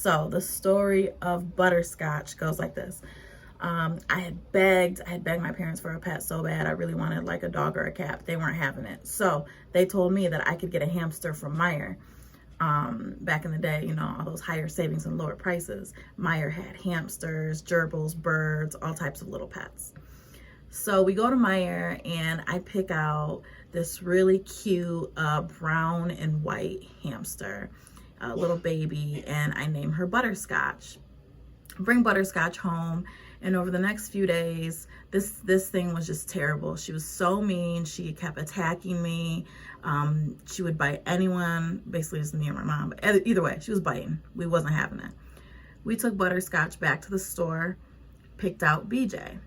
So the story of Butterscotch goes like this. I had begged my parents for a pet so bad. I really wanted like a dog or a cat. They weren't having it. So they told me that I could get a hamster from Meijer. Back in the day, you know, all those higher savings and lower prices. Meijer had hamsters, gerbils, birds, all types of little pets. So we go to Meijer and I pick out this really cute brown and white hamster, a little baby, and I name her Butterscotch. Bring Butterscotch home, and over the next few days, this thing was just terrible. She was so mean. She kept attacking me. She would bite anyone, basically just me and my mom, but either way, she was biting. We wasn't having it. We took Butterscotch back to the store, picked out BJ,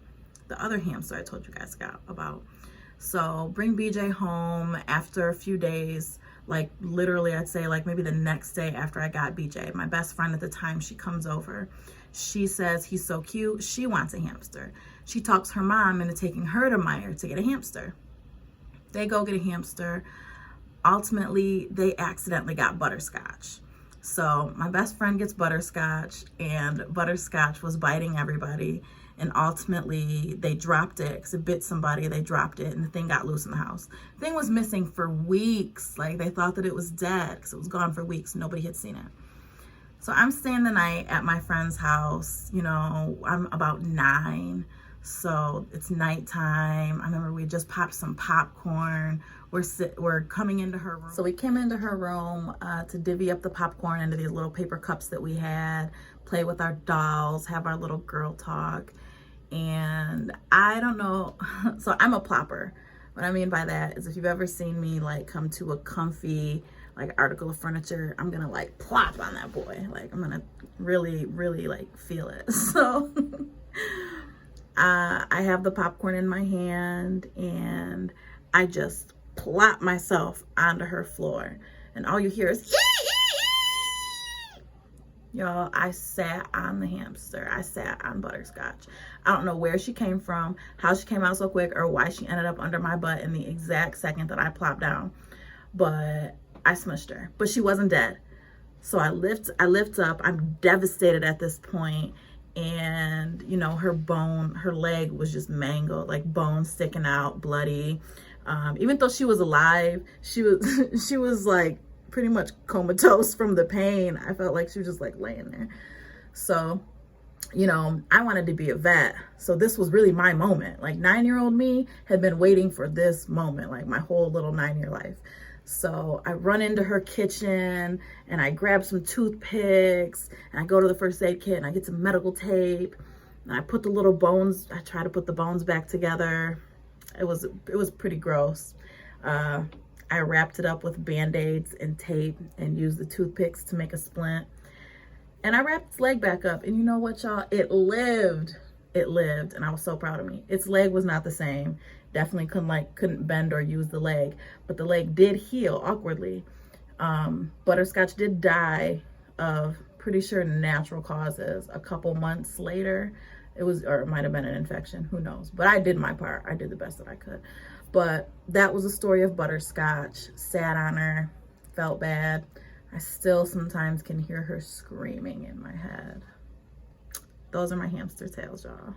the other hamster I told you guys about. So bring BJ home after a few days, like literally I'd say like maybe the next day after I got BJ. My best friend at the time, she comes over. She says he's so cute, she wants a hamster. She talks her mom into taking her to Meijer to get a hamster. They go get a hamster. Ultimately, they accidentally got Butterscotch. So my best friend gets Butterscotch, and Butterscotch was biting everybody. And ultimately, they dropped it because it bit somebody. They dropped it, and the thing got loose in the house. The thing was missing for weeks. Like, they thought that it was dead because it was gone for weeks. Nobody had seen it. So I'm staying the night at my friend's house. You know, I'm about 9. So it's nighttime. I remember we just popped some popcorn. We're coming into her room. So we came into her room to divvy up the popcorn into these little paper cups that we had, play with our dolls, have our little girl talk. And I don't know, so I'm a plopper. What I mean by that is if you've ever seen me like come to a comfy like article of furniture, I'm gonna like plop on that boy. Like I'm gonna really, really like feel it. So I have the popcorn in my hand and I just plop myself onto her floor. And all you hear is, y'all, I sat on the hamster. I sat on Butterscotch. I don't know where she came from, how she came out so quick, or why she ended up under my butt in the exact second that I plopped down. But I smushed her. But she wasn't dead. So I lift up. I'm devastated at this point. And, you know, her leg was just mangled, like bone sticking out, bloody. Even though she was alive, she was like pretty much comatose from the pain. I felt like she was just like laying there. So, you know, I wanted to be a vet. So this was really my moment. Like 9-year-old me had been waiting for this moment, like my whole little 9-year life. So I run into her kitchen and I grab some toothpicks and I go to the first aid kit and I get some medical tape and I put the little bones, I try to put the bones back together. It was pretty gross. I wrapped it up with Band-Aids and tape and used the toothpicks to make a splint. And I wrapped its leg back up. And you know what, y'all? It lived. It lived. And I was so proud of me. Its leg was not the same. Definitely couldn't bend or use the leg. But the leg did heal awkwardly. Butterscotch did die of pretty sure natural causes a couple months later. Or it might have been an infection, who knows. But I did my part. I did the best that I could. But that was the story of Butterscotch. Sat on her, felt bad. I still sometimes can hear her screaming in my head. Those are my hamster tales, y'all.